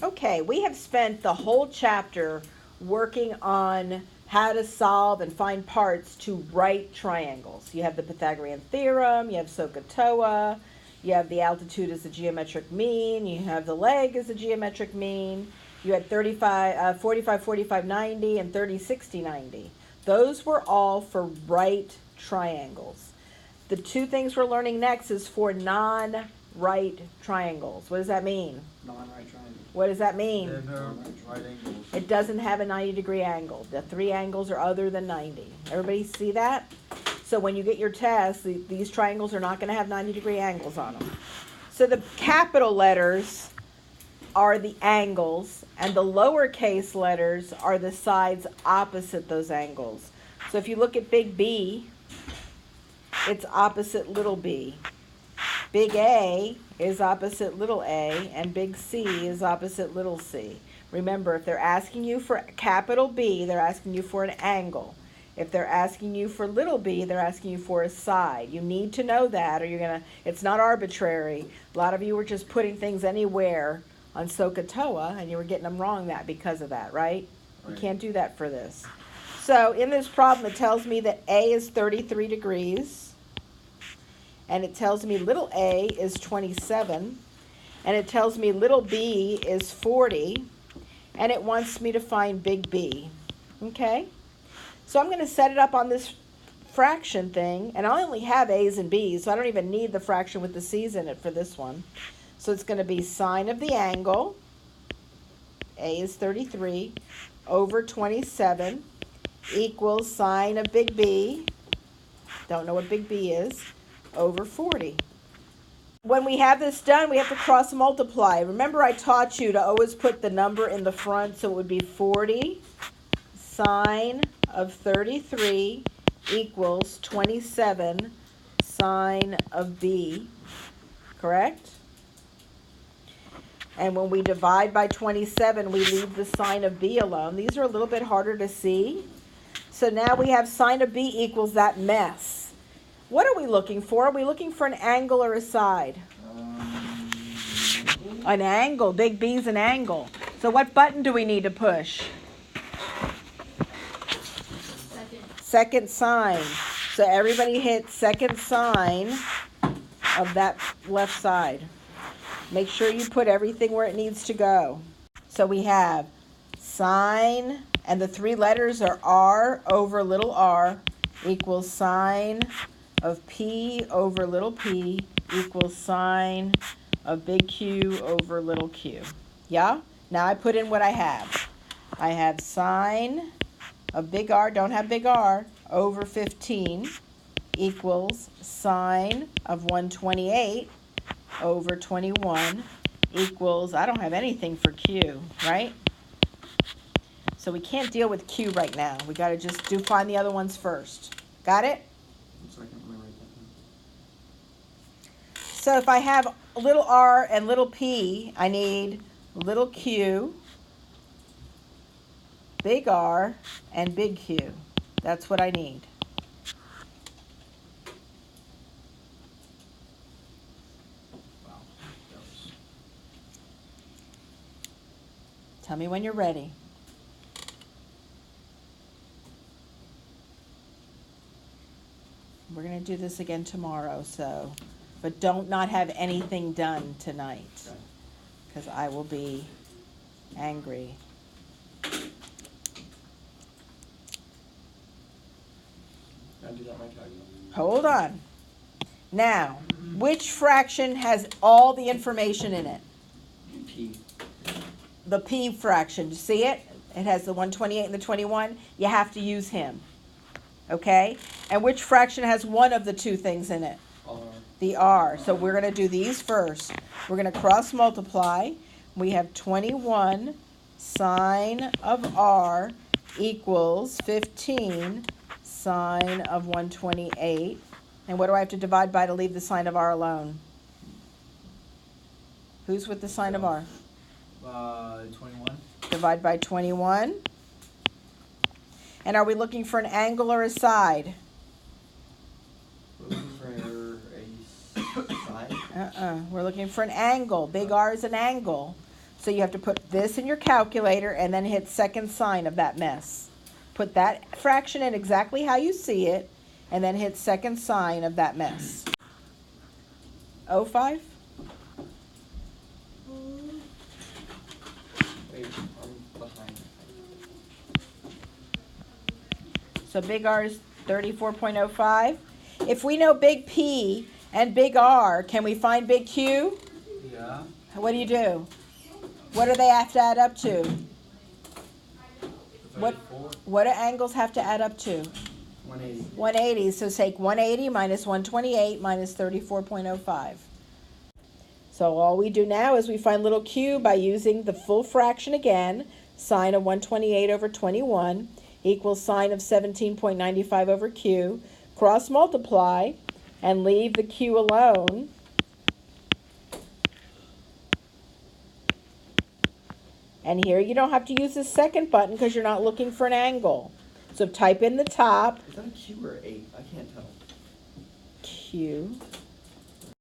Okay, we have spent the whole chapter working on how to solve and find parts to right triangles. You have the Pythagorean theorem, you have SOHCAHTOA, you have the altitude as the geometric mean, you have the leg as the geometric mean, you had 45, 45, 90, and 30, 60, 90. Those were all for right triangles. The two things we're learning next is for non-right triangles. What does that mean? Non-right triangles. What does that mean? Right angles. It doesn't have a 90-degree angle. The three angles are other than 90. Everybody see that? So when you get your test, these triangles are not going to have 90-degree angles on them. So the capital letters are the angles, and the lowercase letters are the sides opposite those angles. So if you look at big B, it's opposite little b. Big A is opposite little a, and big C is opposite little c. Remember, if they're asking you for capital B, they're asking you for an angle. If they're asking you for little b, they're asking you for a side. You need to know that, or it's not arbitrary. A lot of you were just putting things anywhere on SOHCAHTOA, and you were getting them wrong because of that, right? You can't do that for this. So in this problem, it tells me that A is 33 degrees. And it tells me little a is 27, and it tells me little b is 40, and it wants me to find big B, okay? So I'm going to set it up on this fraction thing, and I only have a's and b's, so I don't even need the fraction with the c's in it for this one. So it's going to be sine of the angle, a is 33, over 27, equals sine of big B, don't know what big B is, over 40. When we have this done, we have to cross multiply. Remember, I taught you to always put the number in the front, so it would be 40 sine of 33 equals 27 sine of B, correct? And when we divide by 27, we leave the sine of B alone. These are a little bit harder to see. So now we have sine of B equals that mess. What are we looking for? Are we looking for an angle or a side? An angle. Big B is an angle. So what button do we need to push? Second sine. So everybody hit second sine of that left side. Make sure you put everything where it needs to go. So we have sine, and the three letters are R over little r, equals sine of P over little p equals sine of big Q over little q. Yeah? Now I put in what I have. I have sine of big R, don't have big R, over 15 equals sine of 128 over 21 equals, I don't have anything for Q, right? So we can't deal with Q right now. We got to just find the other ones first. Got it? So if I have little r and little p, I need little q, big R, and big Q. That's what I need. Tell me when you're ready. We're going to do this again tomorrow, but don't not have anything done tonight, because I will be angry. I'll do that my calculator. Hold on. Now, which fraction has all the information in it? P. The P fraction. You see it? It has the 128 and the 21. You have to use him. Okay? And which fraction has one of the two things in it? R. The R. So we're going to do these first. We're going to cross multiply. We have 21 sine of R equals 15 sine of 128. And what do I have to divide by to leave the sine of R alone? Who's with the sine of R? 21. Divide by 21. And are we looking for an angle or a side? We're looking for a side. We're looking for an angle. Big R is an angle. So you have to put this in your calculator and then hit second sign of that mess. Put that fraction in exactly how you see it, and then hit second sign of that mess. 05? Wait, I'm behind. So big R is 34.05. If we know big P and big R, can we find big Q? Yeah. What do? What do they have to add up to? What 34. what do angles have to add up to? 180. 180. So take 180 minus 128 minus 34.05. So all we do now is we find little q by using the full fraction again. Sine of 128 over 21 equals sine of 17.95 over q. Cross multiply and leave the q alone. And here you don't have to use the second button because you're not looking for an angle. So type in the top Is that a Q or 8? I can't tell. Q